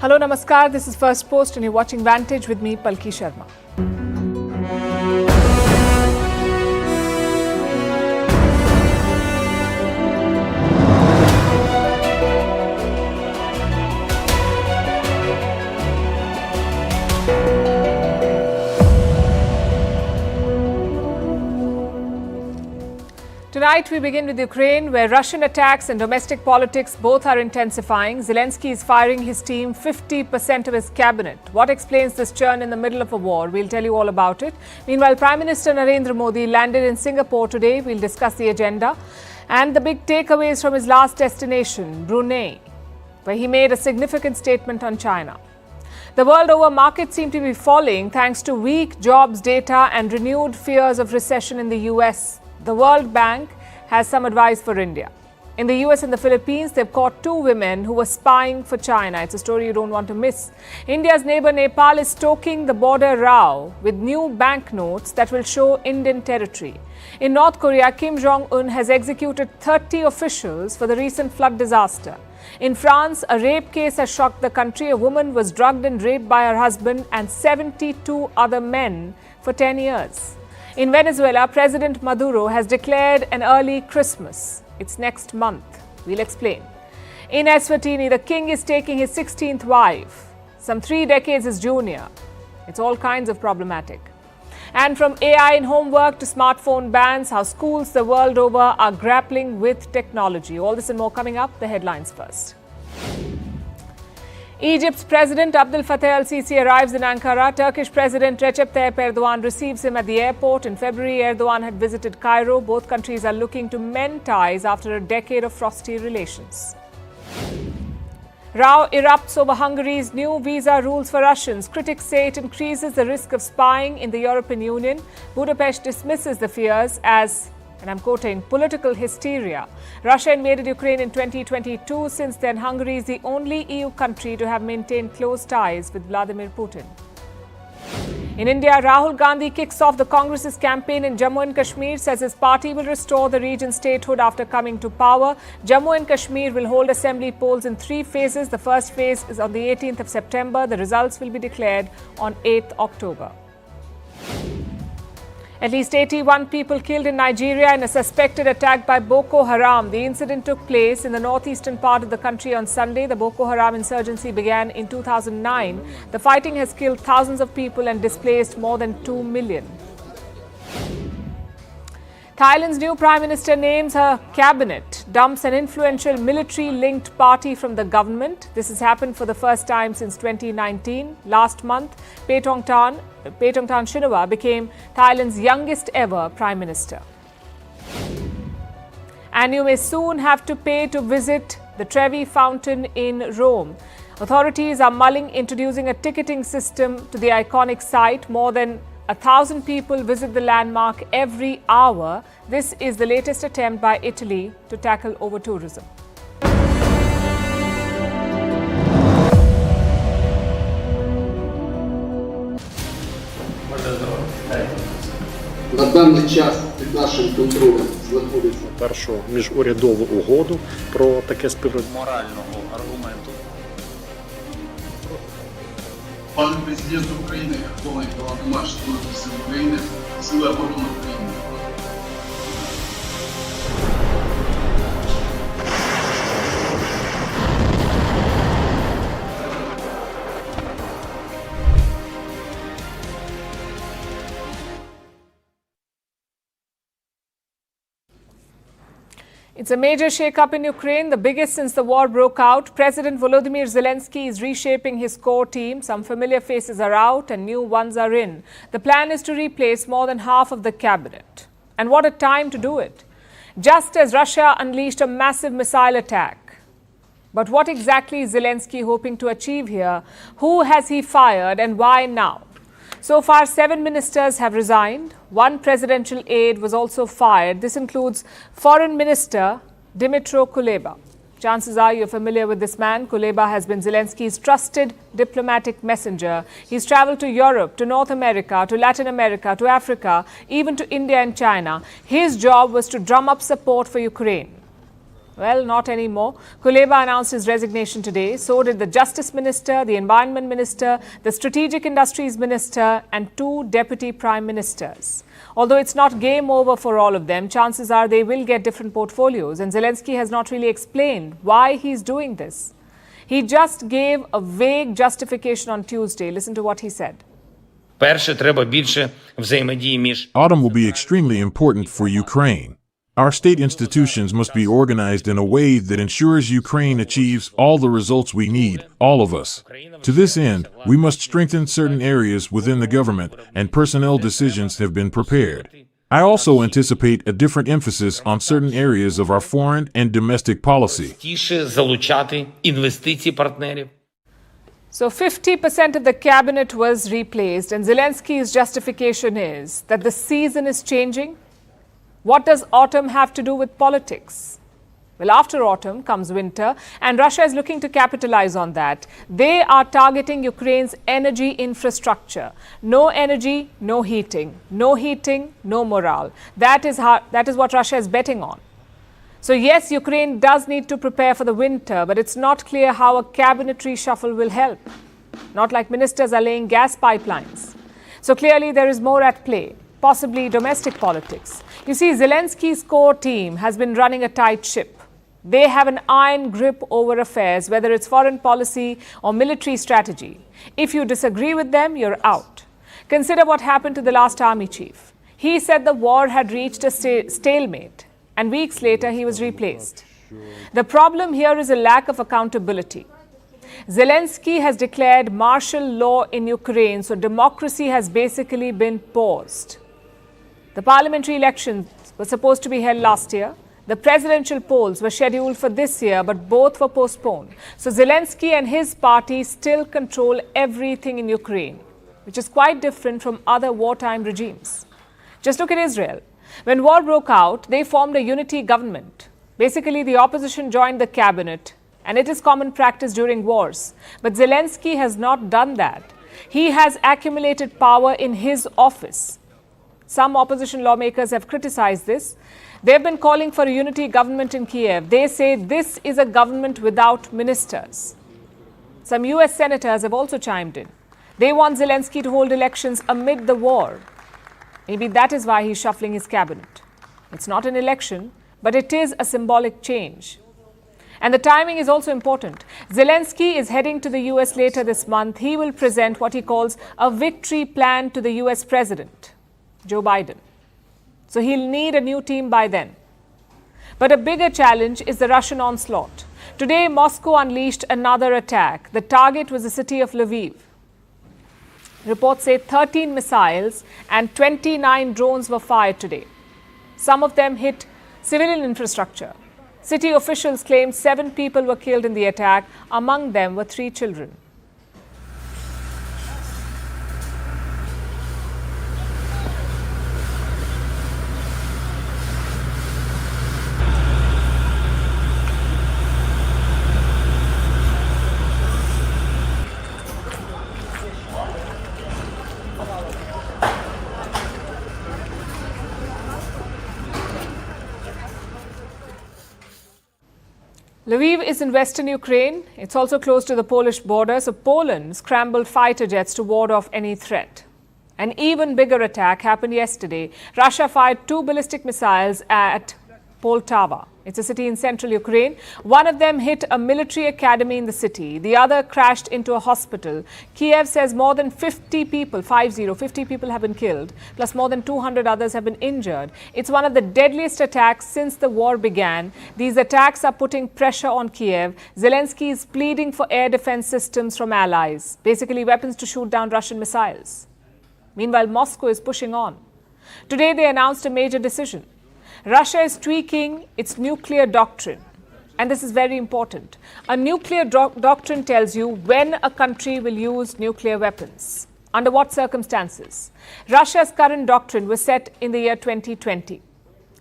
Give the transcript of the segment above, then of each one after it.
Hello, Namaskar. This is Firstpost and you're watching Vantage with me, Palki Sharma. Tonight, we begin with Ukraine, where Russian attacks and domestic politics both are intensifying. Zelensky is firing his team, 50% of his cabinet. What explains this churn in the middle of a war? We'll tell you all about it. Meanwhile, Prime Minister Narendra Modi landed in Singapore today. We'll discuss the agenda and the big takeaways from his last destination, Brunei, where he made a significant statement on China. The world over, markets seem to be falling thanks to weak jobs data and renewed fears of recession in the US. The World Bank has some advice for India. In the US and the Philippines, they've caught two women who were spying for China. It's a story you don't want to miss. India's neighbor Nepal is stoking the border row with new banknotes that will show Indian territory. In North Korea, Kim Jong-un has executed 30 officials for the recent flood disaster. In France, a rape case has shocked the country. A woman was drugged and raped by her husband and 72 other men for 10 years. In Venezuela, President Maduro has declared an early Christmas. It's next month. We'll explain. In Eswatini, the king is taking his 16th wife, some 3 decades his junior. It's all kinds of problematic. And from AI in homework to smartphone bans, how schools the world over are grappling with technology. All this and more coming up. The headlines first. Egypt's President Abdel Fattah al-Sisi arrives in Ankara. Turkish President Recep Tayyip Erdogan receives him at the airport. In February, Erdogan had visited Cairo. Both countries are looking to mend ties after a decade of frosty relations. Row erupts over Hungary's new visa rules for Russians. Critics say it increases the risk of spying in the European Union. Budapest dismisses the fears as, and I'm quoting, political hysteria. Russia invaded Ukraine in 2022. Since then, Hungary is the only EU country to have maintained close ties with Vladimir Putin. In India, Rahul Gandhi kicks off the Congress's campaign in Jammu and Kashmir, says his party will restore the region's statehood after coming to power. Jammu and Kashmir will hold assembly polls in 3 phases. The first phase is on the 18th of September. The results will be declared on 8th October. At least 81 people killed in Nigeria in a suspected attack by Boko Haram. The incident took place in the northeastern part of the country on Sunday. The Boko Haram insurgency began in 2009. The fighting has killed thousands of people and displaced more than 2 million. Thailand's new Prime Minister names her cabinet, dumps an influential military-linked party from the government. This has happened for the first time since 2019. Last month, Paetongtarn Shinawatra became Thailand's youngest ever Prime Minister. And you may soon have to pay to visit the Trevi Fountain in Rome. Authorities are mulling introducing a ticketing system to the iconic site. More than 1,000 people visit the landmark every hour. This is the latest attempt by Italy to tackle over-tourism. На даний час під нашим контролем знаходиться першу міжурядову угоду про таке співробітництво. Морального аргументу. Пан президент України, Верховний Головнокомандувач Збройних Сил України, Сили оборони України. It's a major shake-up in Ukraine, the biggest since the war broke out. President Volodymyr Zelensky is reshaping his core team. Some familiar faces are out and new ones are in. The plan is to replace more than half of the cabinet. And what a time to do it. Just as Russia unleashed a massive missile attack. But what exactly is Zelensky hoping to achieve here? Who has he fired and why now? So far, 7 ministers have resigned. 1 presidential aide was also fired. This includes Foreign Minister Dmytro Kuleba. Chances are you're familiar with this man. Kuleba has been Zelensky's trusted diplomatic messenger. He's traveled to Europe, to North America, to Latin America, to Africa, even to India and China. His job was to drum up support for Ukraine. Well, not anymore. Kuleba announced his resignation today. So did the Justice Minister, the Environment Minister, the Strategic Industries Minister and 2 Deputy Prime Ministers. Although it's not game over for all of them, chances are they will get different portfolios. And Zelensky has not really explained why he's doing this. He just gave a vague justification on Tuesday. Listen to what he said. Autumn will be extremely important for Ukraine. Our state institutions must be organized in a way that ensures Ukraine achieves all the results we need, all of us. To this end, we must strengthen certain areas within the government, and personnel decisions have been prepared. I also anticipate a different emphasis on certain areas of our foreign and domestic policy. So 50% of the cabinet was replaced, and Zelensky's justification is that the season is changing. What does autumn have to do with politics? Well, after autumn comes winter, and Russia is looking to capitalize on that. They are targeting Ukraine's energy infrastructure. No energy, no heating. No heating, no morale. That is what Russia is betting on. So yes, Ukraine does need to prepare for the winter, but it's not clear how a cabinet reshuffle will help. Not like ministers are laying gas pipelines. So clearly there is more at play. Possibly domestic politics. You see, Zelensky's core team has been running a tight ship. They have an iron grip over affairs, whether it's foreign policy or military strategy. If you disagree with them, you're out. Consider what happened to the last army chief. He said the war had reached a stalemate, and weeks later he was replaced. The problem here is a lack of accountability. Zelensky has declared martial law in Ukraine, so democracy has basically been paused. The parliamentary elections were supposed to be held last year. The presidential polls were scheduled for this year, but both were postponed. So Zelensky and his party still control everything in Ukraine, which is quite different from other wartime regimes. Just look at Israel. When war broke out, they formed a unity government. Basically, the opposition joined the cabinet, and it is common practice during wars. But Zelensky has not done that. He has accumulated power in his office. Some opposition lawmakers have criticized this. They've been calling for a unity government in Kyiv. They say this is a government without ministers. Some US senators have also chimed in. They want Zelensky to hold elections amid the war. Maybe that is why he's shuffling his cabinet. It's not an election, but it is a symbolic change. And the timing is also important. Zelensky is heading to the US later this month. He will present what he calls a victory plan to the US president, Joe Biden. So he'll need a new team by then. But a bigger challenge is the Russian onslaught. Today, Moscow unleashed another attack. The target was the city of Lviv. Reports say 13 missiles and 29 drones were fired today. Some of them hit civilian infrastructure. City officials claimed 7 people were killed in the attack. Among them were 3 children. Lviv is in western Ukraine. It's also close to the Polish border, so Poland scrambled fighter jets to ward off any threat. An even bigger attack happened yesterday. Russia fired 2 ballistic missiles at Poltava. It's a city in central Ukraine. One of them hit a military academy in the city. The other crashed into a hospital. Kyiv says more than 50 people, 50 people have been killed, plus more than 200 others have been injured. It's one of the deadliest attacks since the war began. These attacks are putting pressure on Kyiv. Zelensky is pleading for air defense systems from allies, basically weapons to shoot down Russian missiles. Meanwhile, Moscow is pushing on. Today, they announced a major decision. Russia is tweaking its nuclear doctrine. And this is very important. A nuclear doctrine tells you when a country will use nuclear weapons, under what circumstances. Russia's current doctrine was set in the year 2020.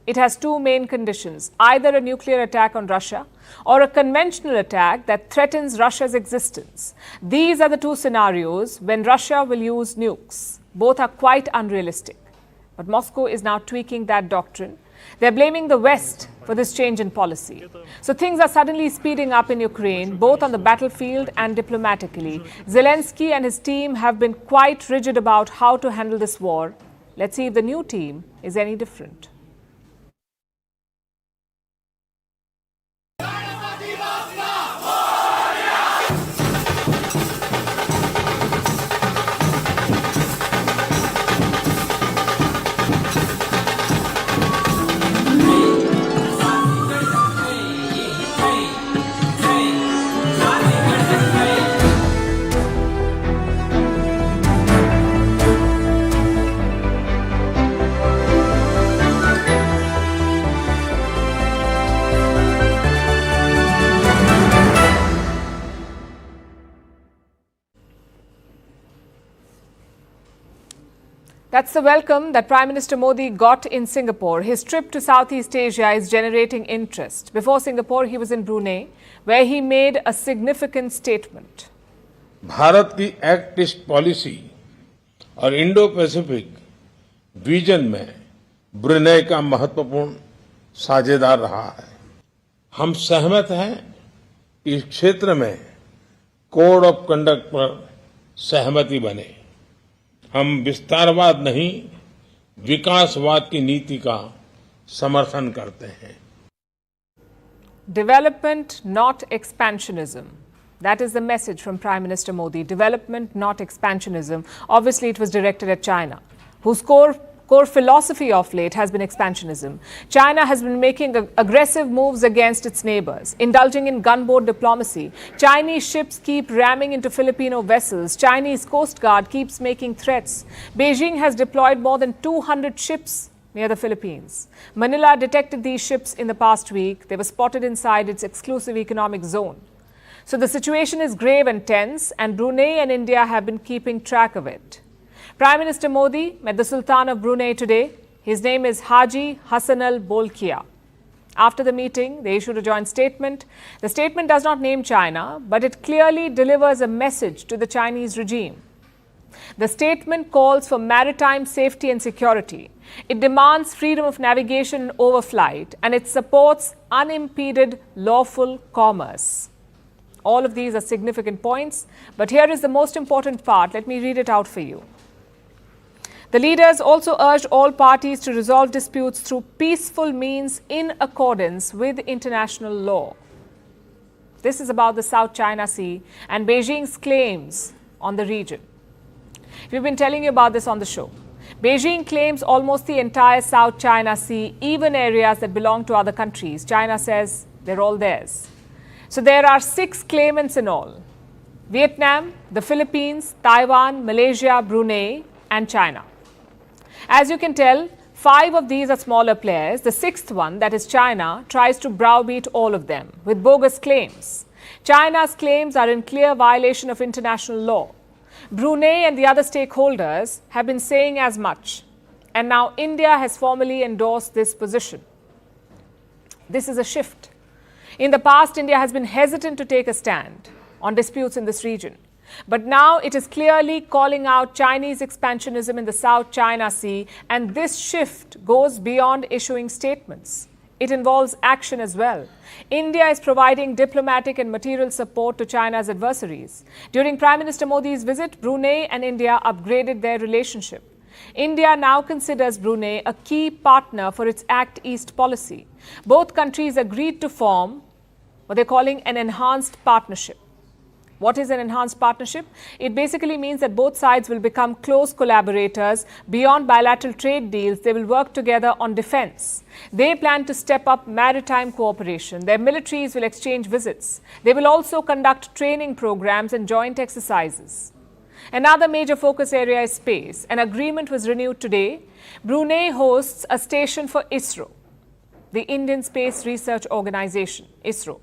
It has 2 main conditions, either a nuclear attack on Russia or a conventional attack that threatens Russia's existence. These are the 2 scenarios when Russia will use nukes. Both are quite unrealistic. But Moscow is now tweaking that doctrine. They're blaming the West for this change in policy. So things are suddenly speeding up in Ukraine, both on the battlefield and diplomatically. Zelensky and his team have been quite rigid about how to handle this war. Let's see if the new team is any different. That's the welcome that Prime Minister Modi got in Singapore. His trip to Southeast Asia is generating interest. Before Singapore, he was in Brunei, where he made a significant statement. Bharat की act east policy और Indo Pacific vision में Brunei का महत्वपूर्ण साझेदार रहा है। हम सहमत हैं कि इस क्षेत्र में कोड ऑफ कंडक्ट पर सहमति बने। हम विस्तारवाद नहीं, विकासवाद की नीति का समर्थन करते हैं। Development, not expansionism. That is the message from Prime Minister Modi. Development, not expansionism. Obviously, it was directed at China, whose core philosophy of late has been expansionism. China has been making aggressive moves against its neighbors, indulging in gunboat diplomacy. Chinese ships keep ramming into Filipino vessels. Chinese Coast Guard keeps making threats. Beijing has deployed more than 200 ships near the Philippines. Manila detected these ships in the past week. They were spotted inside its exclusive economic zone. So the situation is grave and tense, and Brunei and India have been keeping track of it. Prime Minister Modi met the Sultan of Brunei today. His name is Haji Hassan Al Bolkiah. After the meeting, they issued a joint statement. The statement does not name China, but it clearly delivers a message to the Chinese regime. The statement calls for maritime safety and security. It demands freedom of navigation and overflight, and it supports unimpeded lawful commerce. All of these are significant points, but here is the most important part. Let me read it out for you. The leaders also urged all parties to resolve disputes through peaceful means in accordance with international law. This is about the South China Sea and Beijing's claims on the region. We've been telling you about this on the show. Beijing claims almost the entire South China Sea, even areas that belong to other countries. China says they're all theirs. So there are 6 claimants in all: Vietnam, the Philippines, Taiwan, Malaysia, Brunei, and China. As you can tell, 5 of these are smaller players. The 6th one, that is China, tries to browbeat all of them with bogus claims. China's claims are in clear violation of international law. Brunei and the other stakeholders have been saying as much. And now India has formally endorsed this position. This is a shift. In the past, India has been hesitant to take a stand on disputes in this region. But now it is clearly calling out Chinese expansionism in the South China Sea, and this shift goes beyond issuing statements. It involves action as well. India is providing diplomatic and material support to China's adversaries. During Prime Minister Modi's visit, Brunei and India upgraded their relationship. India now considers Brunei a key partner for its Act East policy. Both countries agreed to form what they're calling an enhanced partnership. What is an enhanced partnership? It basically means that both sides will become close collaborators. Beyond bilateral trade deals, they will work together on defense. They plan to step up maritime cooperation. Their militaries will exchange visits. They will also conduct training programs and joint exercises. Another major focus area is space. An agreement was renewed today. Brunei hosts a station for ISRO, the Indian Space Research Organization, ISRO.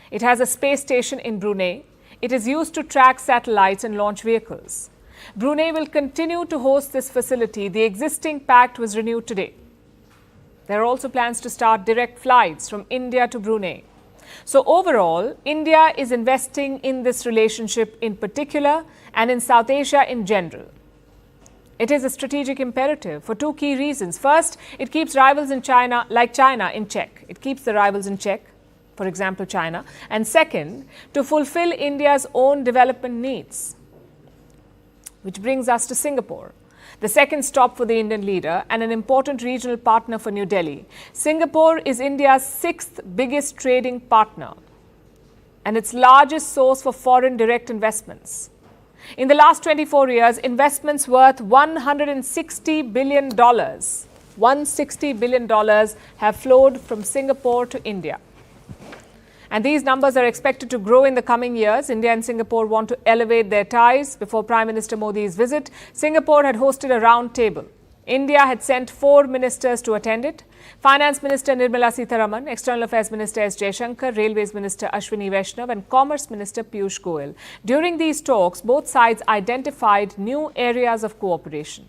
It has a space station in Brunei. It is used to track satellites and launch vehicles. Brunei will continue to host this facility. The existing pact was renewed today. There are also plans to start direct flights from India to Brunei. So overall, India is investing in this relationship in particular and in South Asia in general. It is a strategic imperative for two key reasons. First, it keeps rivals in China, like China, in check. It keeps the rivals in check, for example, China. And second, to fulfill India's own development needs. Which brings us to Singapore, the second stop for the Indian leader and an important regional partner for New Delhi. Singapore is India's sixth biggest trading partner and its largest source for foreign direct investments. In the last 24 years, investments worth $160 billion, $160 billion have flowed from Singapore to India. And these numbers are expected to grow in the coming years. India and Singapore want to elevate their ties. Before Prime Minister Modi's visit, Singapore had hosted a round table. India had sent 4 ministers to attend it. Finance Minister Nirmala Sitharaman, External Affairs Minister S. Jaishankar, Railways Minister Ashwini Vaishnav and Commerce Minister Piyush Goyal. During these talks, both sides identified new areas of cooperation.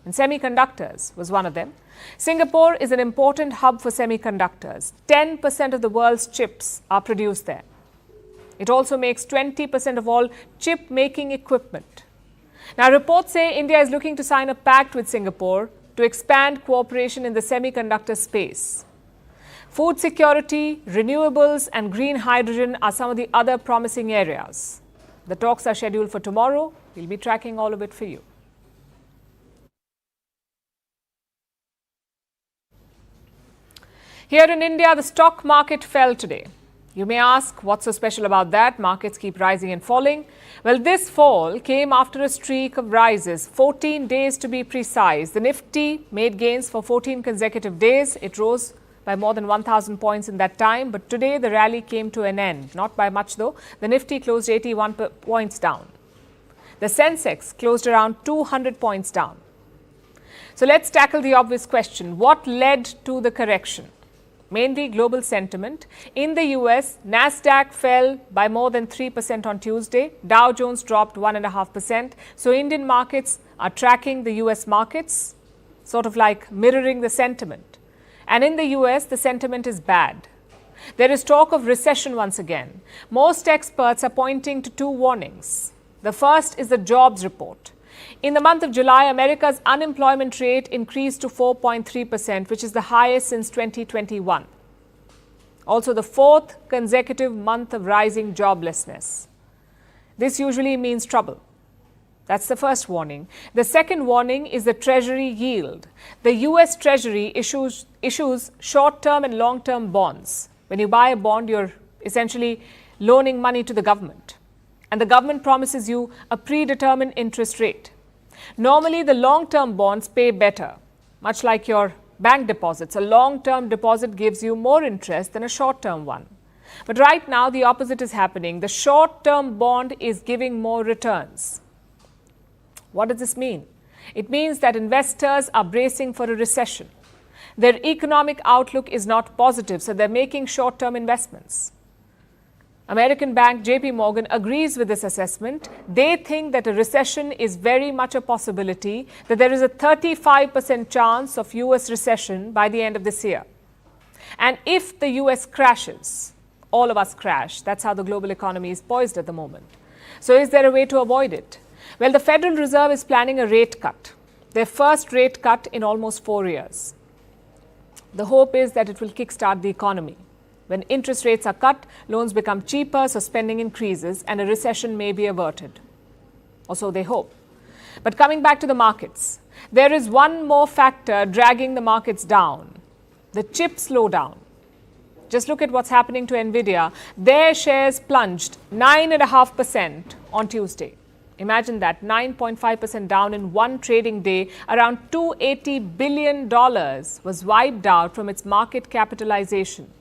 And semiconductors was one of them. Singapore is an important hub for semiconductors. 10% of the world's chips are produced there. It also makes 20% of all chip-making equipment. Now, reports say India is looking to sign a pact with Singapore to expand cooperation in the semiconductor space. Food security, renewables and green hydrogen are some of the other promising areas. The talks are scheduled for tomorrow. We'll be tracking all of it for you. Here in India, the stock market fell today. You may ask, what's so special about that? Markets keep rising and falling. Well, this fall came after a streak of rises, 14 days to be precise. The Nifty made gains for 14 consecutive days. It rose by more than 1,000 points in that time. But today, the rally came to an end. Not by much, though. The Nifty closed 81 points down. The Sensex closed around 200 points down. So let's tackle the obvious question. What led to the correction? Mainly global sentiment. In the US, Nasdaq fell by more than 3% on Tuesday. Dow Jones dropped 1.5%. So Indian markets are tracking the US markets, sort of like mirroring the sentiment. And in the US, the sentiment is bad. There is talk of recession once again. Most experts are pointing to 2 warnings. The first is the jobs report. In the month of July, America's unemployment rate increased to 4.3%, which is the highest since 2021. Also, the 4th consecutive month of rising joblessness. This usually means trouble. That's the first warning. The second warning is the Treasury yield. The US Treasury issues short-term and long-term bonds. When you buy a bond, you're essentially loaning money to the government. And the government promises you a predetermined interest rate. Normally, the long-term bonds pay better, much like your bank deposits. A long-term deposit gives you more interest than a short-term one. But right now, the opposite is happening. The short-term bond is giving more returns. What does this mean? It means that investors are bracing for a recession. Their economic outlook is not positive, so they're making short-term investments. American bank JP Morgan agrees with this assessment. They think that a recession is very much a possibility, that there is a 35% chance of US recession by the end of this year. And if the US crashes, all of us crash. That's how the global economy is poised at the moment. So is there a way to avoid it? Well, the Federal Reserve is planning a rate cut, their first rate cut in almost 4 years. The hope is that it will kickstart the economy. When interest rates are cut, loans become cheaper, so spending increases and a recession may be averted. Or so they hope. But coming back to the markets, there is one more factor dragging the markets down, the chip slowdown. Just look at what's happening to Nvidia. Their shares plunged 9.5% on Tuesday. Imagine that, 9.5% down in one trading day. Around $280 billion was wiped out from its market capitalization.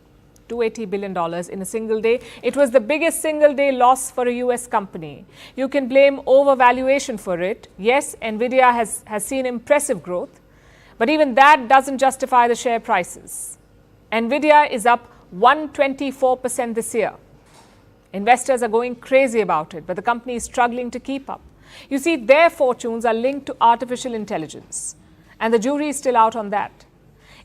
$280 billion in a single day. It was the biggest single day loss for a US company. You can blame overvaluation for it. Yes, Nvidia has seen impressive growth, but even that doesn't justify the share prices. Nvidia is up 124% this year. Investors are going crazy about it, but the company is struggling to keep up. You see, their fortunes are linked to artificial intelligence, and the jury is still out on that.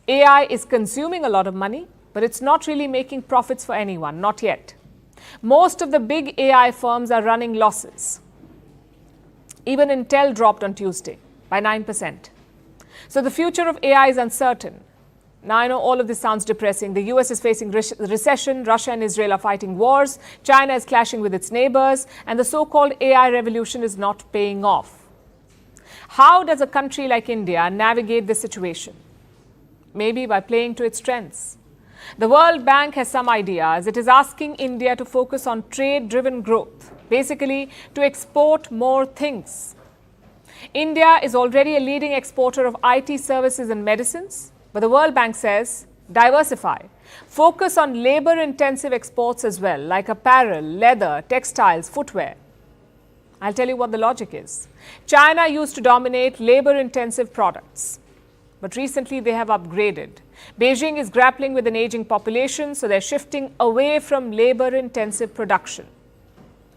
AI is consuming a lot of money, but it's not really making profits for anyone, not yet. Most of the big AI firms are running losses. Even Intel dropped on Tuesday. by 9%. So the future of AI is uncertain. Now, I know all of this sounds depressing. The US is facing recession, Russia and Israel are fighting wars, China is clashing with its neighbors, and the so-called AI revolution is not paying off. How does a country like India navigate this situation? Maybe by playing to its strengths. The World Bank has some ideas. It is asking India to focus on trade-driven growth, basically to export more things. India is already a leading exporter of IT services and medicines, but the World Bank says diversify. Focus on labor-intensive exports as well, like apparel, leather, textiles, footwear. I'll tell you what the logic is. China used to dominate labor-intensive products, but recently they have upgraded. Beijing is grappling with an aging population, so they're shifting away from labor-intensive production.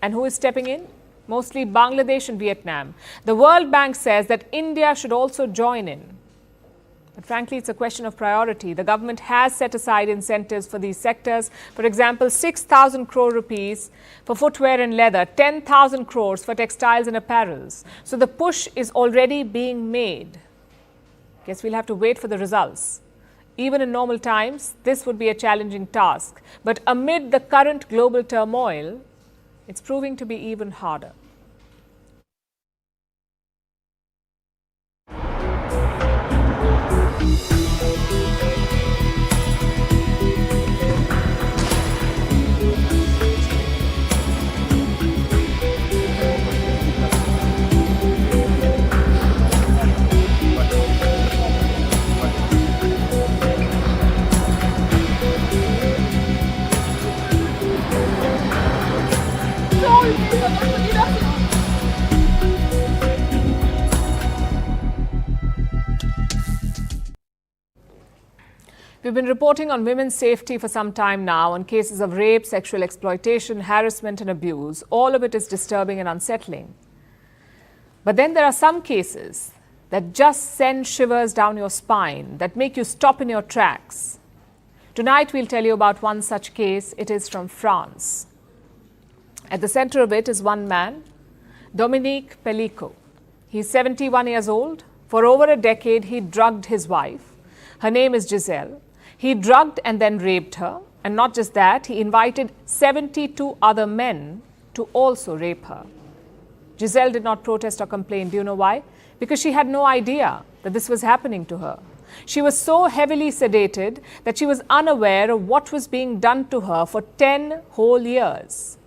And who is stepping in? Mostly Bangladesh and Vietnam. The World Bank says that India should also join in. But frankly, it's a question of priority. The government has set aside incentives for these sectors. For example, 6,000 crore rupees for footwear and leather, 10,000 crores for textiles and apparels. So the push is already being made. Guess we'll have to wait for the results. Even in normal times, this would be a challenging task. But amid the current global turmoil, it's proving to be even harder. We've been reporting on women's safety for some time now on cases of rape, sexual exploitation, harassment and abuse. All of it is disturbing and unsettling. But then there are some cases that just send shivers down your spine, that make you stop in your tracks. Tonight we'll tell you about one such case. It is from France. At the center of it is one man, Dominique Pellicot. He's 71 years old. For over a decade, he drugged his wife. Her name is Giselle. He drugged and then raped her. And not just that, he invited 72 other men to also rape her. Giselle did not protest or complain. Do you know why? Because she had no idea that this was happening to her. She was so heavily sedated that she was unaware of what was being done to her for 10 whole years.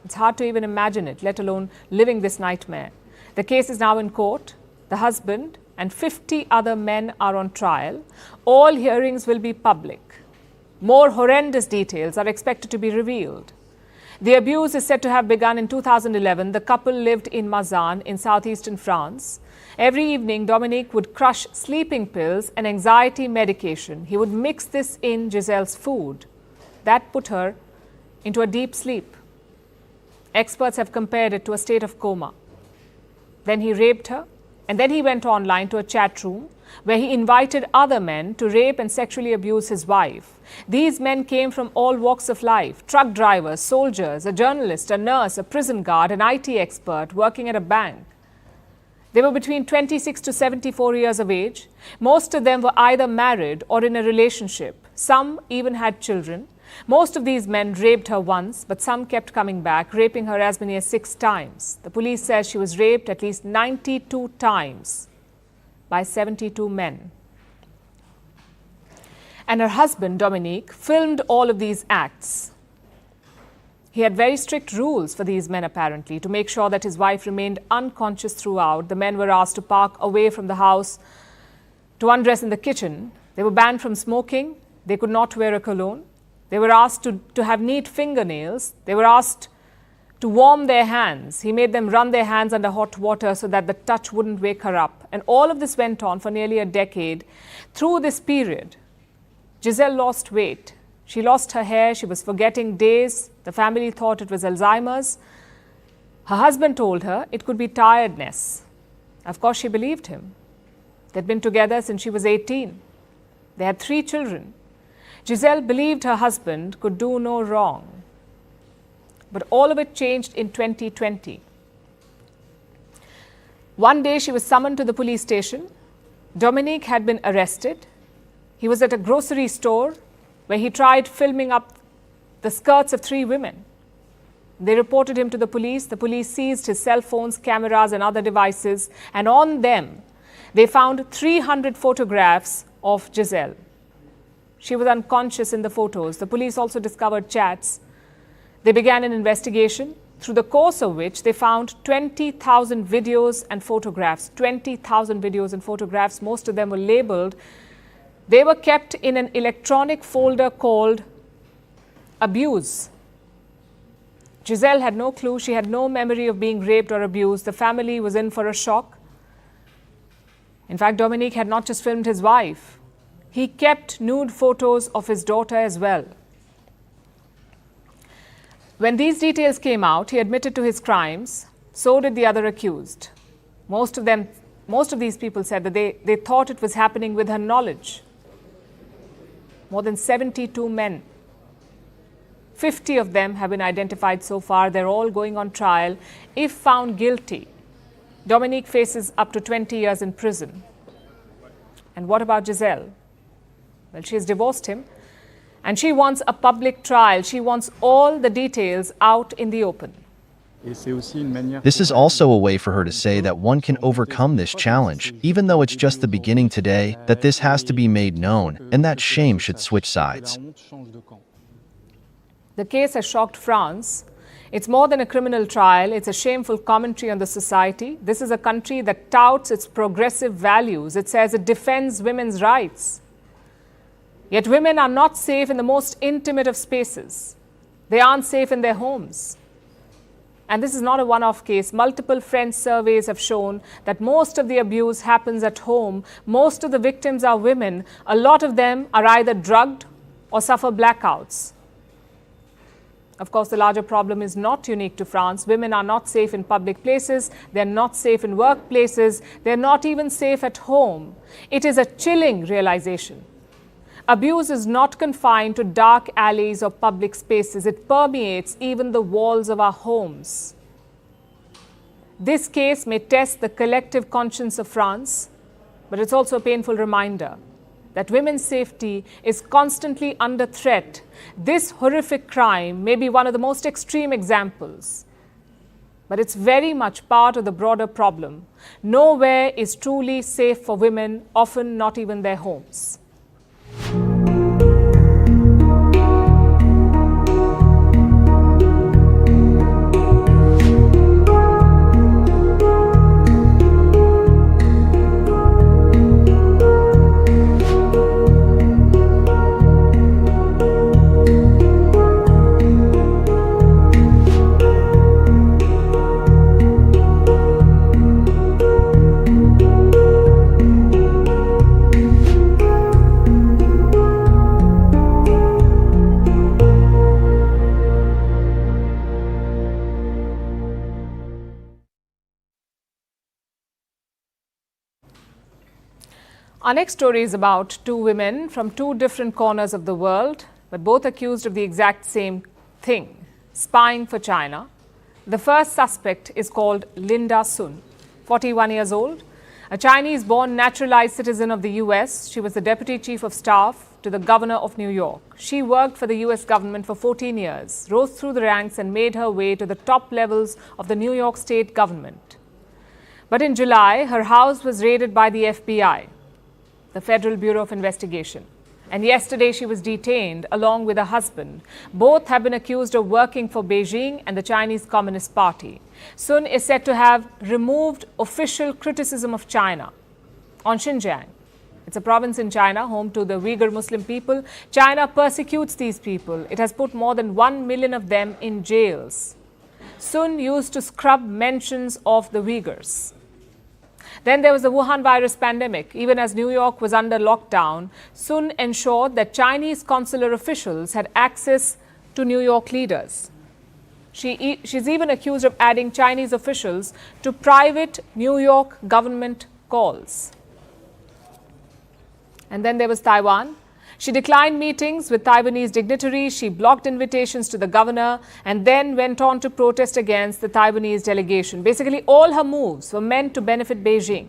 It's hard to even imagine it, let alone living this nightmare. The case is now in court. The husband and 50 other men are on trial. All hearings will be public. More horrendous details are expected to be revealed. The abuse is said to have begun in 2011. The couple lived in Mazan in southeastern France. Every evening, Dominique would crush sleeping pills and anxiety medication. He would mix this in Giselle's food. That put her into a deep sleep. Experts have compared it to a state of coma. Then he raped her, and then he went online to a chat room where he invited other men to rape and sexually abuse his wife. These men came from all walks of life: truck drivers, soldiers, a journalist, a nurse, a prison guard, an IT expert working at a bank. They were between 26 to 74 years of age. Most of them were either married or in a relationship. Some even had children. Most of these men raped her once, but some kept coming back, raping her as many as 6 times. The police says she was raped at least 92 times by 72 men. And her husband, Dominique, filmed all of these acts. He had very strict rules for these men, apparently, to make sure that his wife remained unconscious throughout. The men were asked to park away from the house, to undress in the kitchen. They were banned from smoking. They could not wear a cologne. They were asked to have neat fingernails. They were asked to warm their hands. He made them run their hands under hot water so that the touch wouldn't wake her up. And all of this went on for nearly a decade. Through this period, Giselle lost weight. She lost her hair. She was forgetting days. The family thought it was Alzheimer's. Her husband told her it could be tiredness. Of course, she believed him. They'd been together since she was 18. They had 3 children. Giselle believed her husband could do no wrong. But all of it changed in 2020. One day she was summoned to the police station. Dominique had been arrested. He was at a grocery store where he tried filming up the skirts of 3 women. They reported him to the police. The police seized his cell phones, cameras and other devices, and on them they found 300 photographs of Giselle. She was unconscious in the photos. The police also discovered chats. They began an investigation, through the course of which they found 20,000 videos and photographs. 20,000 videos and photographs, most of them were labeled. They were kept in an electronic folder called Abuse. Giselle had no clue. She had no memory of being raped or abused. The family was in for a shock. In fact, Dominique had not just filmed his wife. He kept nude photos of his daughter as well. When these details came out, he admitted to his crimes. So did the other accused. Most of these people said that they thought it was happening with her knowledge. More than 72 men. 50 of them have been identified so far. They're all going on trial. If found guilty, Dominique faces up to 20 years in prison. And what about Giselle? Well, she has divorced him and she wants a public trial. She wants all the details out in the open. This is also a way for her to say that one can overcome this challenge, even though it's just the beginning today, that this has to be made known, and that shame should switch sides. The case has shocked France. It's more than a criminal trial. It's a shameful commentary on the society. This is a country that touts its progressive values. It says it defends women's rights. Yet women are not safe in the most intimate of spaces. They aren't safe in their homes. And this is not a one-off case. Multiple French surveys have shown that most of the abuse happens at home. Most of the victims are women. A lot of them are either drugged or suffer blackouts. Of course, the larger problem is not unique to France. Women are not safe in public places. They're not safe in workplaces. They're not even safe at home. It is a chilling realization. Abuse is not confined to dark alleys or public spaces. It permeates even the walls of our homes. This case may test the collective conscience of France, but it's also a painful reminder that women's safety is constantly under threat. This horrific crime may be one of the most extreme examples, but it's very much part of the broader problem. Nowhere is truly safe for women, often not even their homes. Our next story is about 2 women from 2 different corners of the world, but both accused of the exact same thing, spying for China. The first suspect is called Linda Sun, 41 years old, a Chinese-born naturalized citizen of the US. She was the deputy chief of staff to the governor of New York. She worked for the US government for 14 years, rose through the ranks and made her way to the top levels of the New York state government. But in July, her house was raided by the FBI, the Federal Bureau of Investigation. And yesterday she was detained along with her husband. Both have been accused of working for Beijing and the Chinese Communist Party. Sun is said to have removed official criticism of China on Xinjiang. It's a province in China, home to the Uyghur Muslim people. China persecutes these people. It has put more than 1 million of them in jails. Sun used to scrub mentions of the Uyghurs. Then there was the Wuhan virus pandemic. Even as New York was under lockdown, Sun ensured that Chinese consular officials had access to New York leaders. She's even accused of adding Chinese officials to private New York government calls. And then there was Taiwan. She declined meetings with Taiwanese dignitaries, she blocked invitations to the governor, and then went on to protest against the Taiwanese delegation. Basically, all her moves were meant to benefit Beijing.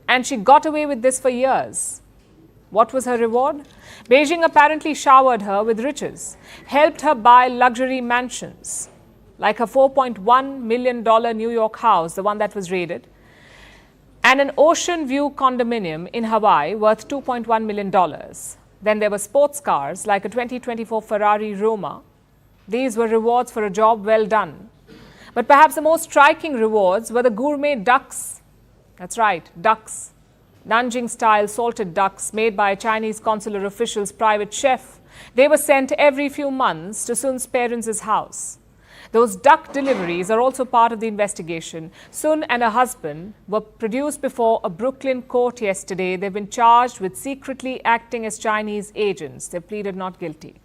And she got away with this for years. What was her reward? Beijing apparently showered her with riches, helped her buy luxury mansions, like her $4.1 million New York house, the one that was raided, and an ocean view condominium in Hawaii worth $2.1 million. Then there were sports cars like a 2024 Ferrari Roma. These were rewards for a job well done. But perhaps the most striking rewards were the gourmet ducks. That's right, ducks. Nanjing-style salted ducks made by a Chinese consular official's private chef. They were sent every few months to Sun's parents' house. Those duck deliveries are also part of the investigation. Sun and her husband were produced before a Brooklyn court yesterday. They've been charged with secretly acting as Chinese agents. They pleaded not guilty.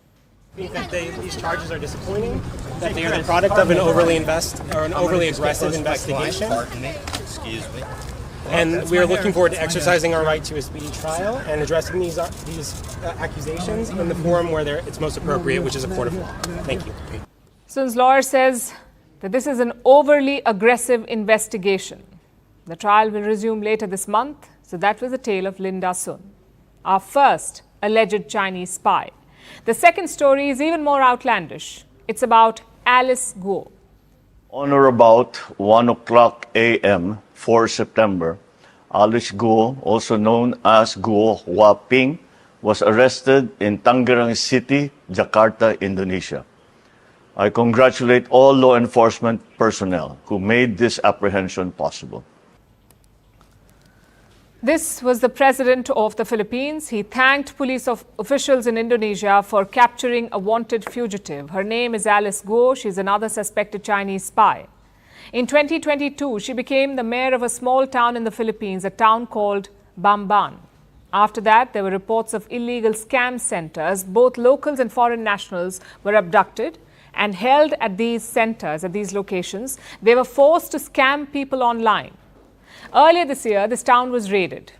I think that these charges are disappointing, that they are the product of an overly aggressive investigation. Pardon me. Excuse me. And we are looking forward to exercising our right to a speedy trial and addressing these accusations in the forum where it's most appropriate, which is a court of law. Thank you. Sun's lawyer says that this is an overly aggressive investigation. The trial will resume later this month. So that was the tale of Linda Sun, our first alleged Chinese spy. The second story is even more outlandish. It's about Alice Guo. On or about 1 o'clock a.m., 4 September, Alice Guo, also known as Guo Huaping, was arrested in Tangerang City, Jakarta, Indonesia. I congratulate all law enforcement personnel who made this apprehension possible. This was the president of the Philippines. He thanked police officials in Indonesia for capturing a wanted fugitive. Her name is Alice Guo. She's another suspected Chinese spy. In 2022, she became the mayor of a small town in the Philippines, a town called Bamban. After that, there were reports of illegal scam centers. Both locals and foreign nationals were abducted and held at these centers, at these locations. They were forced to scam people online. Earlier this year, this town was raided.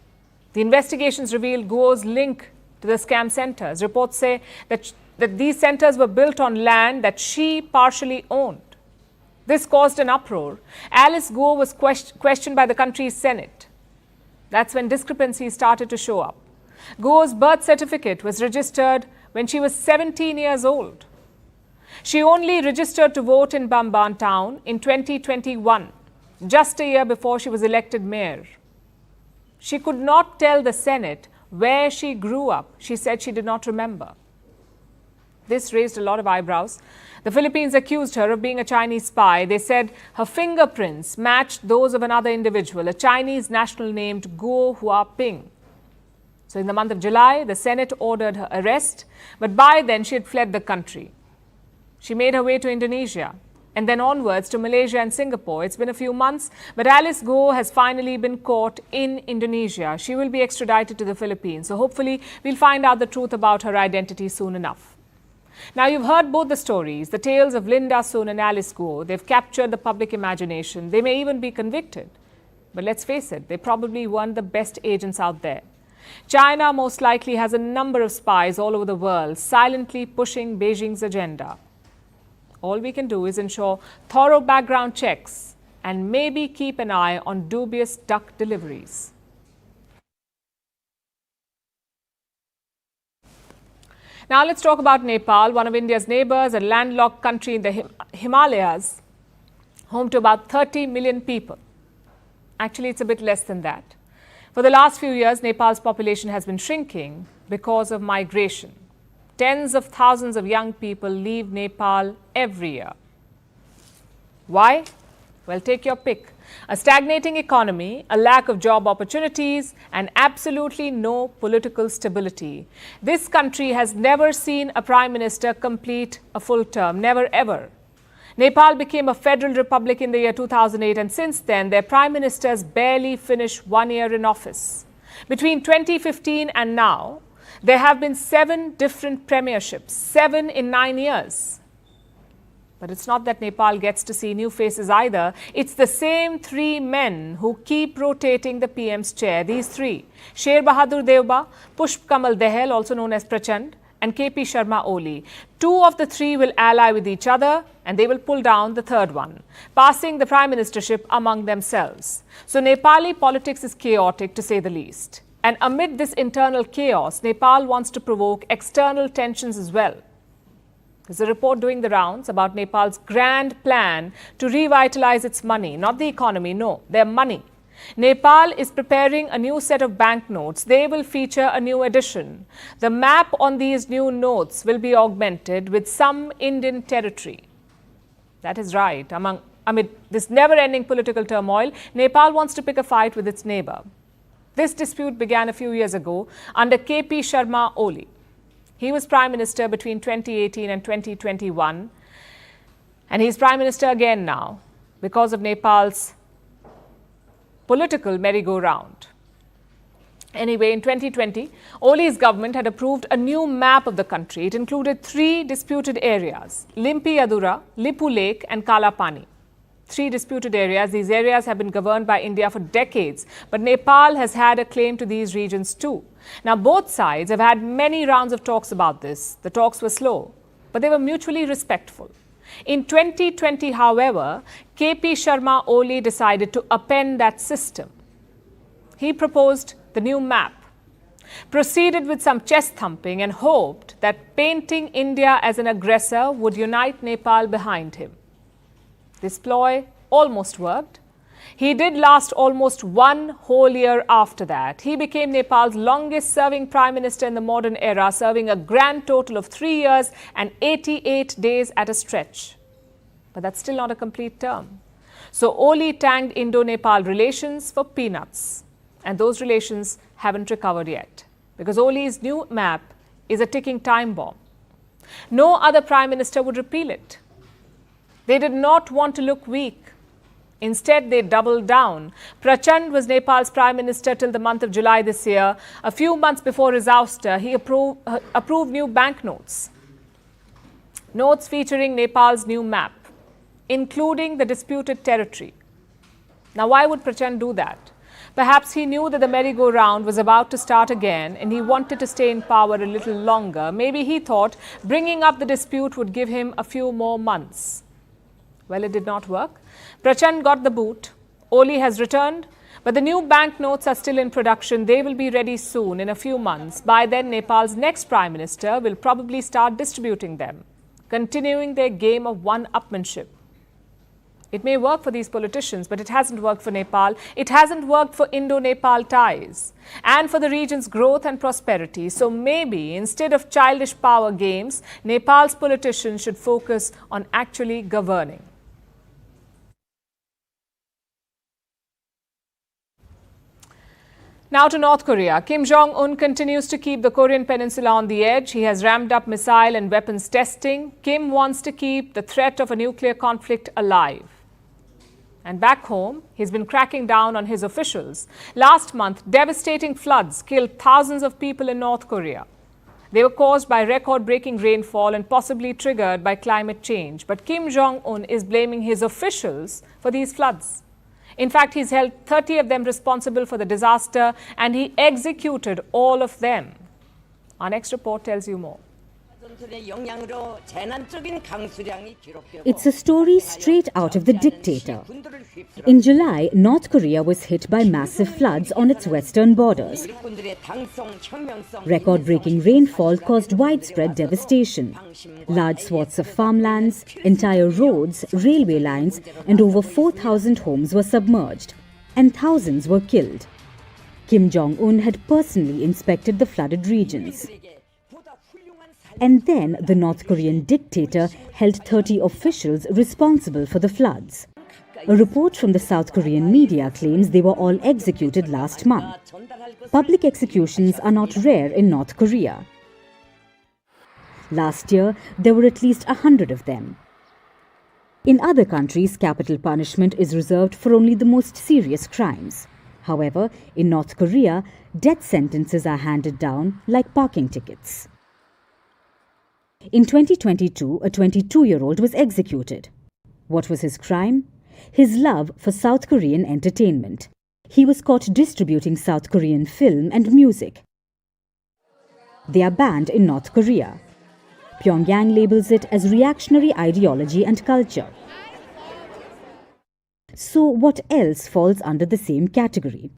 The investigations revealed Guo's link to the scam centers. Reports say that these centers were built on land that she partially owned. This caused an uproar. Alice Guo was questioned by the country's Senate. That's when discrepancies started to show up. Guo's birth certificate was registered when she was 17 years old. She only registered to vote in Bamban town in 2021, just a year before she was elected mayor. She could not tell the Senate where she grew up. She said she did not remember. This raised a lot of eyebrows. The Philippines accused her of being a Chinese spy. They said her fingerprints matched those of another individual, a Chinese national named Guo Huaping. So in the month of July, the Senate ordered her arrest, but by then she had fled the country. She made her way to Indonesia and then onwards to Malaysia and Singapore. It's been a few months, but Alice Guo has finally been caught in Indonesia. She will be extradited to the Philippines. So hopefully we'll find out the truth about her identity soon enough. Now, you've heard both the stories, the tales of Linda Sun and Alice Guo. They've captured the public imagination. They may even be convicted. But let's face it, they probably weren't the best agents out there. China most likely has a number of spies all over the world, silently pushing Beijing's agenda. All we can do is ensure thorough background checks and maybe keep an eye on dubious duck deliveries. Now let's talk about Nepal, one of India's neighbors, a landlocked country in the Himalayas, home to about 30 million people. Actually, it's a bit less than that. For the last few years, Nepal's population has been shrinking because of migration. Tens of thousands of young people leave Nepal every year. Why? Well, take your pick. A stagnating economy, a lack of job opportunities, and absolutely no political stability. This country has never seen a prime minister complete a full term, never ever. Nepal became a federal republic in the year 2008, and since then, their prime ministers barely finished 1 year in office. Between 2015 and now, there have been 7 different premierships, 7 in 9 years. But it's not that Nepal gets to see new faces either. It's the same 3 men who keep rotating the PM's chair. These 3, Sher Bahadur Deuba, Pushp Kamal Dahal, also known as Prachand, and KP Sharma Oli. Two of the three will ally with each other and they will pull down the third one, passing the prime ministership among themselves. So Nepali politics is chaotic, to say the least. And amid this internal chaos, Nepal wants to provoke external tensions as well. There's a report doing the rounds about Nepal's grand plan to revitalize its money, not the economy, no, their money. Nepal is preparing a new set of banknotes. They will feature a new edition. The map on these new notes will be augmented with some Indian territory. That is right. Amid this never-ending political turmoil, Nepal wants to pick a fight with its neighbor. This dispute began a few years ago under KP Sharma Oli. He was Prime Minister between 2018 and 2021. And he's Prime Minister again now because of Nepal's political merry-go-round. Anyway, in 2020, Oli's government had approved a new map of the country. It included 3 disputed areas: Limpi Adura, Lipu Lake and Kalapani. 3 disputed areas. These areas have been governed by India for decades, but Nepal has had a claim to these regions too. Now, both sides have had many rounds of talks about this. The talks were slow, but they were mutually respectful. In 2020, however, KP Sharma Oli decided to upend that system. He proposed the new map, proceeded with some chest thumping and hoped that painting India as an aggressor would unite Nepal behind him. This ploy almost worked. He did last almost 1 whole year after that. He became Nepal's longest-serving prime minister in the modern era, serving a grand total of 3 years and 88 days at a stretch. But that's still not a complete term. So Oli tanked Indo-Nepal relations for peanuts. And those relations haven't recovered yet, because Oli's new map is a ticking time bomb. No other prime minister would repeal it. They did not want to look weak. Instead, they doubled down. Prachand was Nepal's prime minister till the month of July this year. A few months before his ouster, he approved new banknotes. Notes featuring Nepal's new map, including the disputed territory. Now, why would Prachand do that? Perhaps he knew that the merry-go-round was about to start again and he wanted to stay in power a little longer. Maybe he thought bringing up the dispute would give him a few more months. Well, it did not work. Prachand got the boot. Oli has returned, but the new banknotes are still in production. They will be ready soon, in a few months. By then, Nepal's next prime minister will probably start distributing them, continuing their game of one-upmanship. It may work for these politicians, but it hasn't worked for Nepal. It hasn't worked for Indo-Nepal ties and for the region's growth and prosperity. So maybe instead of childish power games, Nepal's politicians should focus on actually governing. Now to North Korea. Kim Jong-un continues to keep the Korean peninsula on the edge. He has ramped up missile and weapons testing. Kim wants to keep the threat of a nuclear conflict alive. And back home, he's been cracking down on his officials. Last month, devastating floods killed thousands of people in North Korea. They were caused by record-breaking rainfall and possibly triggered by climate change. But Kim Jong-un is blaming his officials for these floods. In fact, he's held 30 of them responsible for the disaster and he executed all of them. Our next report tells you more. It's a story straight out of The Dictator. In July, North Korea was hit by massive floods on its western borders. Record-breaking rainfall caused widespread devastation. Large swaths of farmlands, entire roads, railway lines, and over 4,000 homes were submerged, and thousands were killed. Kim Jong-un had personally inspected the flooded regions. And then the North Korean dictator held 30 officials responsible for the floods. A report from the South Korean media claims they were all executed last month. Public executions are not rare in North Korea. Last year, there were at least 100 of them. In other countries, capital punishment is reserved for only the most serious crimes. However, in North Korea, death sentences are handed down like parking tickets. In 2022, a 22-year-old was executed. What was his crime? His love for South Korean entertainment. He was caught distributing South Korean film and music. They are banned in North Korea. Pyongyang labels it as reactionary ideology and culture. So what else falls under the same category?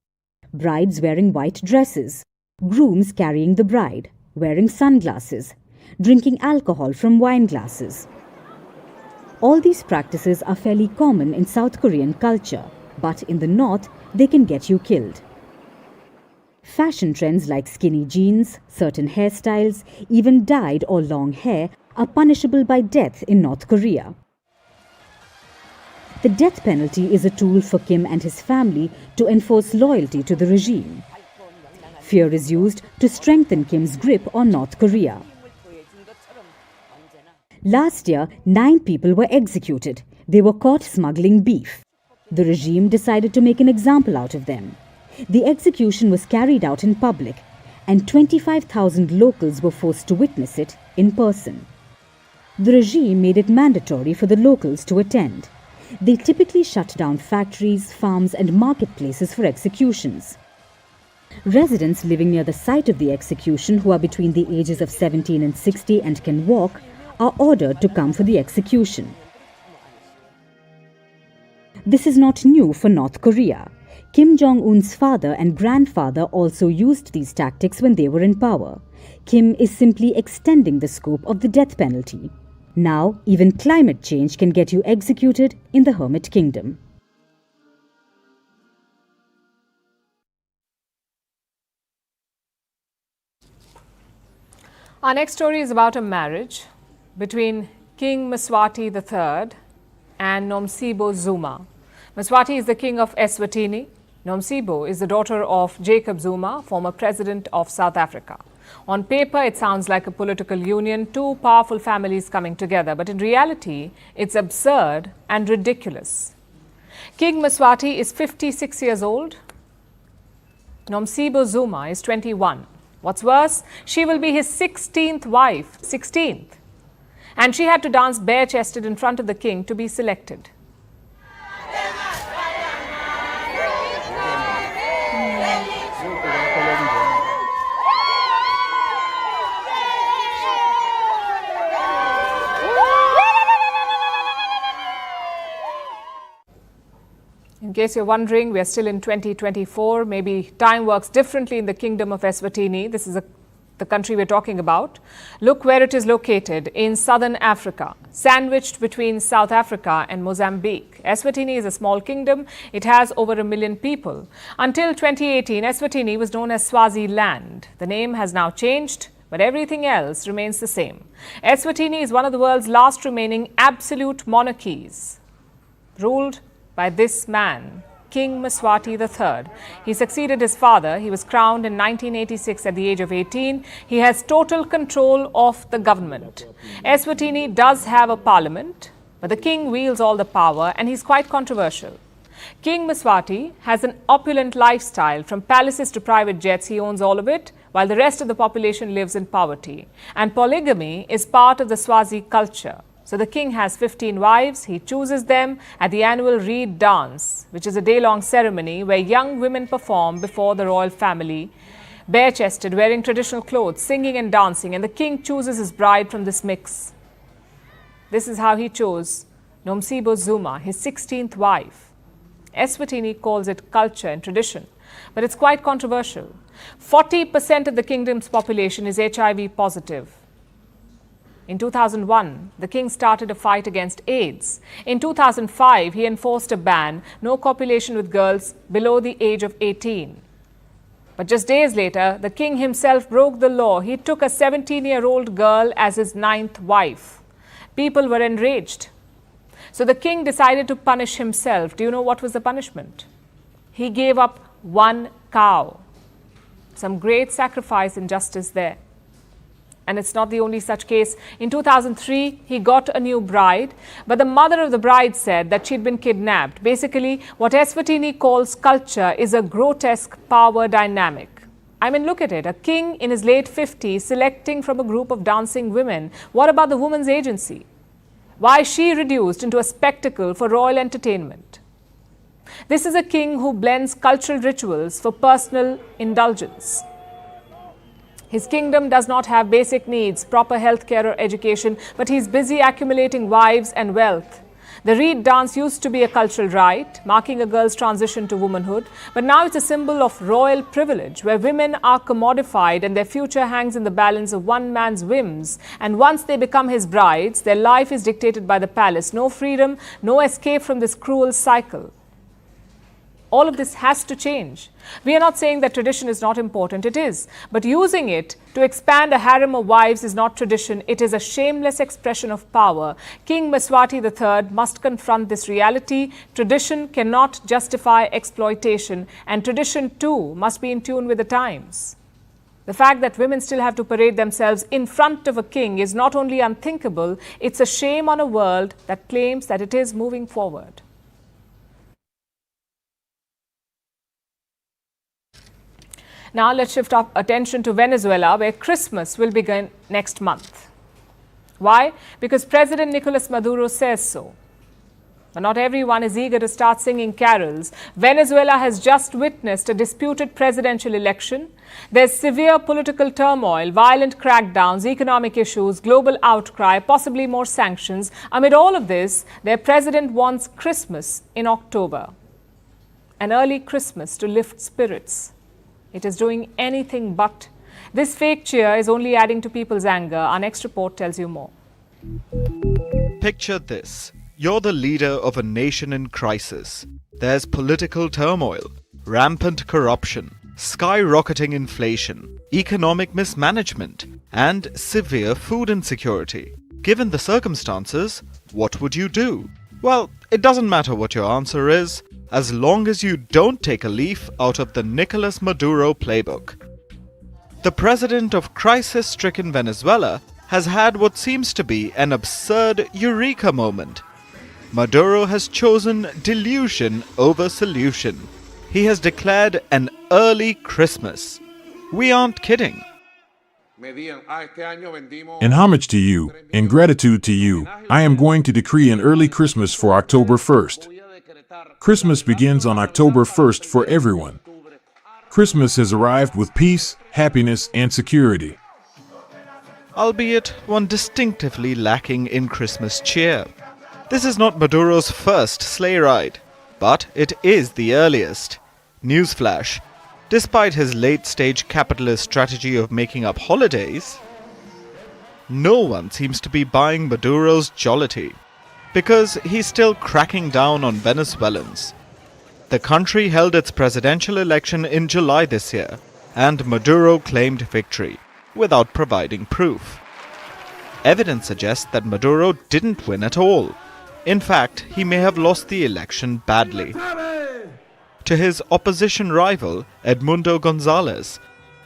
Brides wearing white dresses, grooms carrying the bride, wearing sunglasses, drinking alcohol from wine glasses. All these practices are fairly common in South Korean culture, but in the north, they can get you killed. Fashion trends like skinny jeans, certain hairstyles, even dyed or long hair are punishable by death in North Korea. The death penalty is a tool for Kim and his family to enforce loyalty to the regime. Fear is used to strengthen Kim's grip on North Korea. Last year, 9 people were executed. They were caught smuggling beef. The regime decided to make an example out of them. The execution was carried out in public, and 25,000 locals were forced to witness it in person. The regime made it mandatory for the locals to attend. They typically shut down factories, farms, and marketplaces for executions. Residents living near the site of the execution, who are between the ages of 17 and 60 and can walk, are ordered to come for the execution. This is not new for North Korea. Kim Jong-un's father and grandfather also used these tactics when they were in power. Kim is simply extending the scope of the death penalty. Now, even climate change can get you executed in the Hermit Kingdom. Our next story is about a marriage between King Maswati III and Nomsibo Zuma. Maswati is the king of Eswatini. Nomsibo is the daughter of Jacob Zuma, former president of South Africa. On paper, it sounds like a political union, two powerful families coming together, but in reality, it's absurd and ridiculous. King Maswati is 56 years old. Nomsibo Zuma is 21. What's worse, she will be his 16th wife, 16th. And she had to dance bare-chested in front of the king to be selected. In case you're wondering, we are still in 2024. Maybe time works differently in the kingdom of Eswatini. This is the country we're talking about. Look where it is located, in southern Africa, sandwiched between South Africa and Mozambique. Eswatini is a small kingdom. It has over 1 million people. Until 2018, Eswatini was known as Swaziland. The name has now changed, but everything else remains the same. Eswatini is one of the world's last remaining absolute monarchies, ruled by this man, King Maswati III. He succeeded his father. He was crowned in 1986 at the age of 18. He has total control of the government. Eswatini does have a parliament, but the king wields all the power, and he's quite controversial. King Maswati has an opulent lifestyle. From palaces to private jets, he owns all of it, while the rest of the population lives in poverty. And polygamy is part of the Swazi culture. So the king has 15 wives. He chooses them at the annual Reed Dance, which is a day-long ceremony where young women perform before the royal family, bare-chested, wearing traditional clothes, singing and dancing, and the king chooses his bride from this mix. This is how he chose Nomsibo Zuma, his 16th wife. Eswatini calls it culture and tradition, but it's quite controversial. 40% of the kingdom's population is HIV positive. In 2001, the king started a fight against AIDS. In 2005, he enforced a ban, no copulation with girls below the age of 18. But just days later, the king himself broke the law. He took a 17-year-old girl as his 9th wife. People were enraged. So the king decided to punish himself. Do you know what was the punishment? He gave up 1 cow. Some great sacrifice and justice there. And it's not the only such case. In 2003, he got a new bride, but the mother of the bride said that she'd been kidnapped. Basically, what Eswatini calls culture is a grotesque power dynamic. I mean, look at it. A king in his late 50s selecting from a group of dancing women. What about the woman's agency? Why is she reduced into a spectacle for royal entertainment? This is a king who blends cultural rituals for personal indulgence. His kingdom does not have basic needs, proper healthcare or education, but he's busy accumulating wives and wealth. The reed dance used to be a cultural rite, marking a girl's transition to womanhood, but now it's a symbol of royal privilege, where women are commodified and their future hangs in the balance of one man's whims. And once they become his brides, their life is dictated by the palace. No freedom, no escape from this cruel cycle. All of this has to change. We are not saying that tradition is not important, it is. But using it to expand a harem of wives is not tradition, it is a shameless expression of power. King Maswati III must confront this reality. Tradition cannot justify exploitation, and tradition too must be in tune with the times. The fact that women still have to parade themselves in front of a king is not only unthinkable, it's a shame on a world that claims that it is moving forward. Now let's shift our attention to Venezuela, where Christmas will begin next month. Why? Because President Nicolas Maduro says so. But not everyone is eager to start singing carols. Venezuela has just witnessed a disputed presidential election. There's severe political turmoil, violent crackdowns, economic issues, global outcry, possibly more sanctions. Amid all of this, their president wants Christmas in October. An early Christmas to lift spirits. It is doing anything but. This fake cheer is only adding to people's anger. Our next report tells you more. Picture this. You're the leader of a nation in crisis. There's political turmoil, rampant corruption, skyrocketing inflation, economic mismanagement, and severe food insecurity. Given the circumstances, what would you do? Well, it doesn't matter what your answer is, as long as you don't take a leaf out of the Nicolas Maduro playbook. The president of crisis-stricken Venezuela has had what seems to be an absurd eureka moment. Maduro has chosen delusion over solution. He has declared an early Christmas. We aren't kidding. In homage to you, in gratitude to you, I am going to decree an early Christmas for October 1st. Christmas begins on October 1st for everyone. Christmas has arrived with peace, happiness, and security. Albeit one distinctively lacking in Christmas cheer. This is not Maduro's first sleigh ride, but it is the earliest. Newsflash. Despite his late-stage capitalist strategy of making up holidays, no one seems to be buying Maduro's jollity, because he's still cracking down on Venezuelans. The country held its presidential election in July this year, and Maduro claimed victory, without providing proof. Evidence suggests that Maduro didn't win at all. In fact, he may have lost the election badly to his opposition rival, Edmundo Gonzalez,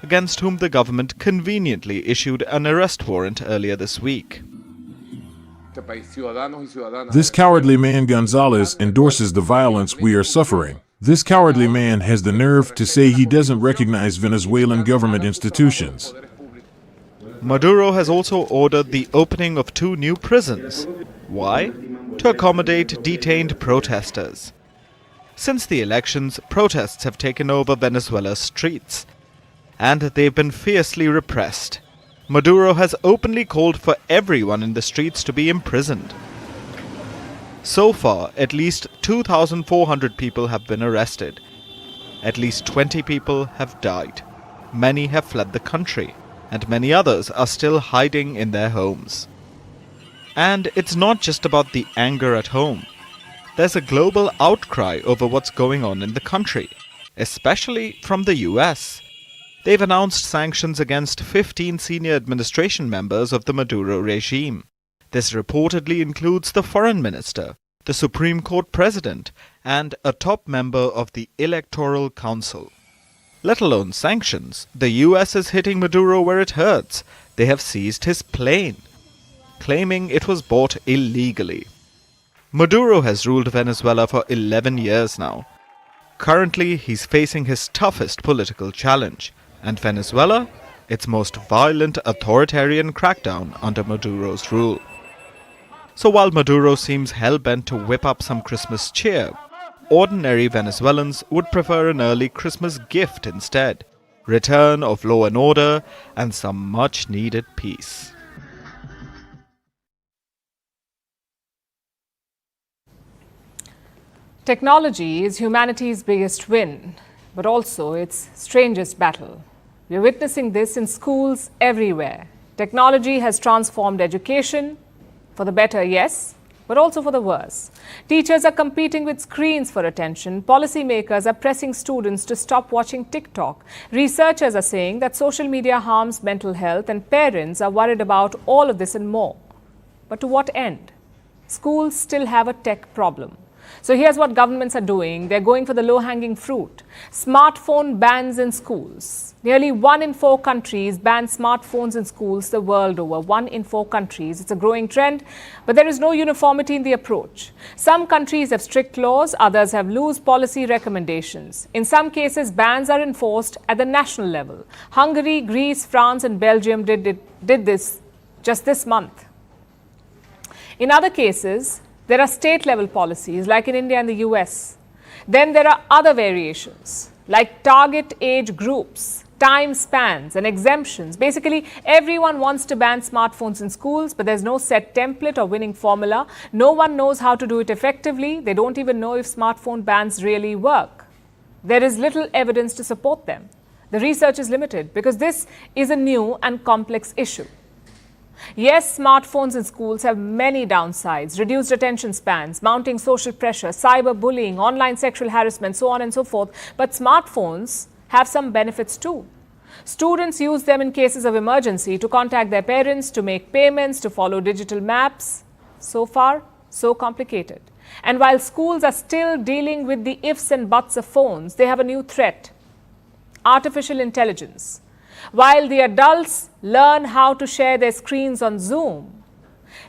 against whom the government conveniently issued an arrest warrant earlier this week. This cowardly man Gonzalez endorses the violence we are suffering. This cowardly man has the nerve to say he doesn't recognize Venezuelan government institutions. Maduro has also ordered the opening of 2 new prisons. Why? To accommodate detained protesters. Since the elections, protests have taken over Venezuela's streets, and they've been fiercely repressed. Maduro has openly called for everyone in the streets to be imprisoned. So far, at least 2,400 people have been arrested. At least 20 people have died. Many have fled the country, and many others are still hiding in their homes. And it's not just about the anger at home. There's a global outcry over what's going on in the country, especially from the US. They've announced sanctions against 15 senior administration members of the Maduro regime. This reportedly includes the foreign minister, the Supreme Court president, and a top member of the Electoral Council. Let alone sanctions, the US is hitting Maduro where it hurts. They have seized his plane, claiming it was bought illegally. Maduro has ruled Venezuela for 11 years now. Currently, he's facing his toughest political challenge, and Venezuela, its most violent authoritarian crackdown under Maduro's rule. So while Maduro seems hell-bent to whip up some Christmas cheer, ordinary Venezuelans would prefer an early Christmas gift instead. return of law and order, and some much-needed peace. Technology is humanity's biggest win, but also its strangest battle. We are witnessing this in schools everywhere. Technology has transformed education, for the better, yes, but also for the worse. Teachers are competing with screens for attention. Policymakers are pressing students to stop watching TikTok. Researchers are saying that social media harms mental health, and parents are worried about all of this and more. But to what end? Schools still have a tech problem. So here's what governments are doing. They're going for the low-hanging fruit. Smartphone bans in schools. Nearly 1 in 4 countries ban smartphones in schools the world over. 1 in 4 countries. It's a growing trend, but there is no uniformity in the approach. Some countries have strict laws, others have loose policy recommendations. In some cases, bans are enforced at the national level. Hungary, Greece, France and Belgium did this just this month. In other cases, there are state-level policies, like in India and the US. Then there are other variations, like target age groups, time spans and exemptions. Basically, everyone wants to ban smartphones in schools, but there's no set template or winning formula. No one knows how to do it effectively. They don't even know if smartphone bans really work. There is little evidence to support them. The research is limited because this is a new and complex issue. Yes, smartphones in schools have many downsides: reduced attention spans, mounting social pressure, cyberbullying, online sexual harassment, so on and so forth. But smartphones have some benefits too. Students use them in cases of emergency, to contact their parents, to make payments, to follow digital maps. So far, so complicated. And while schools are still dealing with the ifs and buts of phones, they have a new threat: artificial intelligence. While the adults learn how to share their screens on Zoom,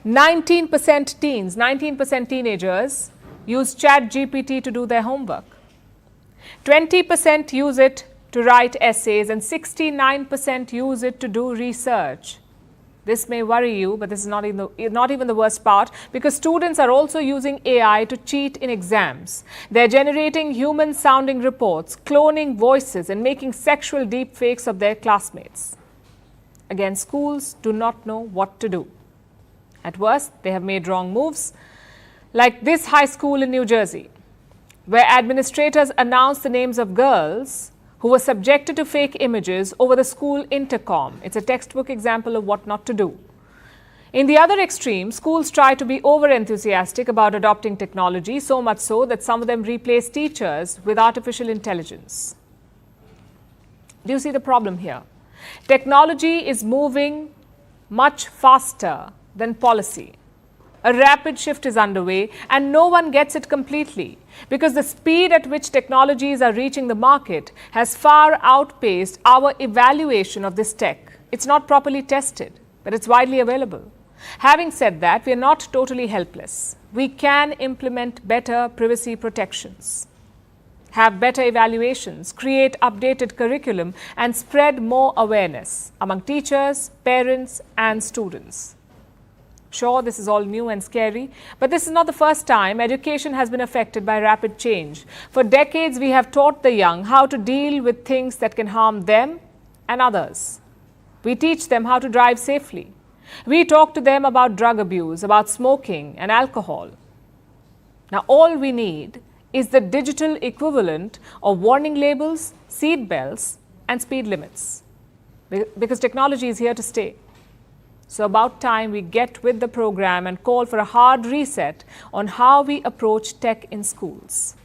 19% teenagers use ChatGPT to do their homework. 20% use it to write essays, and 69% use it to do research. This may worry you, but this is not even the worst part, because students are also using AI to cheat in exams. They're generating human-sounding reports, cloning voices, and making sexual deepfakes of their classmates. Again, schools do not know what to do. At worst, they have made wrong moves, like this high school in New Jersey, where administrators announced the names of girls who were subjected to fake images over the school intercom. It's a textbook example of what not to do. In the other extreme, schools try to be over-enthusiastic about adopting technology, so much so that some of them replace teachers with artificial intelligence. Do you see the problem here? Technology is moving much faster than policy. A rapid shift is underway, and no one gets it completely, because the speed at which technologies are reaching the market has far outpaced our evaluation of this tech. It's not properly tested, but it's widely available. Having said that, we are not totally helpless. We can implement better privacy protections, have better evaluations, create updated curriculum, and spread more awareness among teachers, parents, and students. Sure, this is all new and scary, but this is not the first time education has been affected by rapid change. For decades, we have taught the young how to deal with things that can harm them and others. We teach them how to drive safely. We talk to them about drug abuse, about smoking and alcohol. Now, all we need is the digital equivalent of warning labels, seat belts, and speed limits, because technology is here to stay. So about time we get with the program and call for a hard reset on how we approach tech in schools.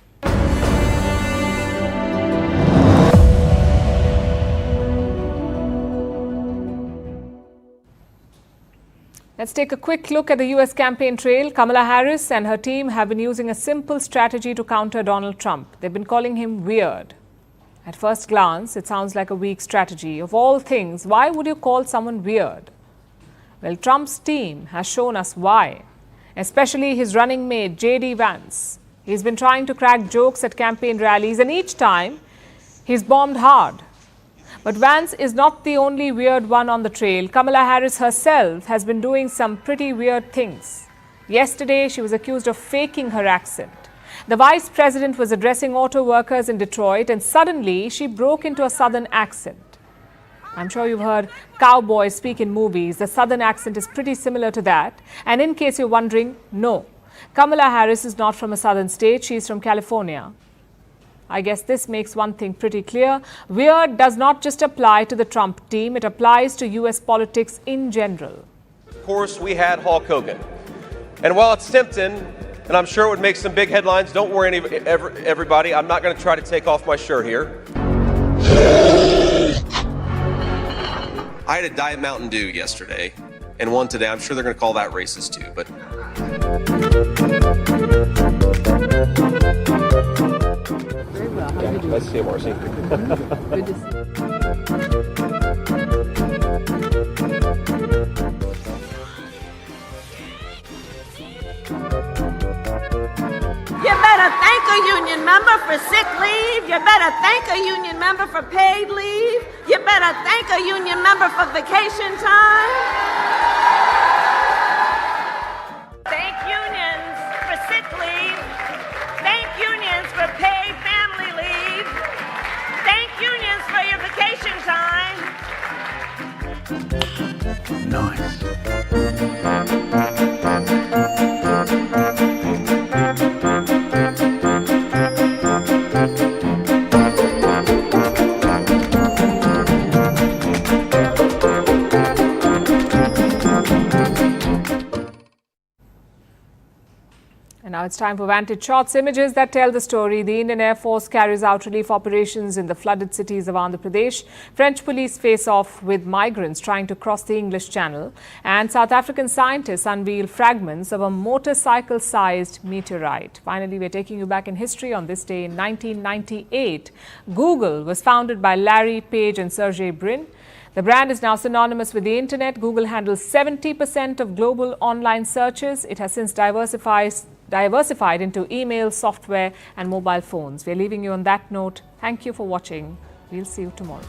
Let's take a quick look at the US campaign trail. Kamala Harris and her team have been using a simple strategy to counter Donald Trump. They've been calling him weird. At first glance, it sounds like a weak strategy. Of all things, why would you call someone weird? Well, Trump's team has shown us why, especially his running mate, J.D. Vance. He's been trying to crack jokes at campaign rallies, and each time he's bombed hard. But Vance is not the only weird one on the trail. Kamala Harris herself has been doing some pretty weird things. Yesterday, she was accused of faking her accent. The vice president was addressing auto workers in Detroit and suddenly she broke into a southern accent. I'm sure you've heard cowboys speak in movies. The southern accent is pretty similar to that. And in case you're wondering, no, Kamala Harris is not from a southern state. She's from California. I guess this makes one thing pretty clear. Weird does not just apply to the Trump team. It applies to U.S. politics in general. Of course, we had Hulk Hogan. And while it's tempting, and I'm sure it would make some big headlines, don't worry, everybody, I'm not going to try to take off my shirt here. I had a Diet Mountain Dew yesterday, and one today. I'm sure they're going to call that racist too, but... Very well. How are you doing? Let's see, Marcy. Good to You better thank a union member for sick leave. You better thank a union member for paid leave. You better thank a union member for vacation time. Thank unions for sick leave. Thank unions for paid family leave. Thank unions for your vacation time. Nice. And now it's time for Vantage Shots, images that tell the story. The Indian Air Force carries out relief operations in the flooded cities of Andhra Pradesh. French police face off with migrants trying to cross the English Channel. And South African scientists unveil fragments of a motorcycle-sized meteorite. Finally, we're taking you back in history. On this day in 1998, Google was founded by Larry Page and Sergey Brin. The brand is now synonymous with the internet. Google handles 70% of global online searches. It has since diversified into email, software and mobile phones. We're leaving you on that note. Thank you for watching. We'll see you tomorrow.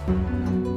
Thank you.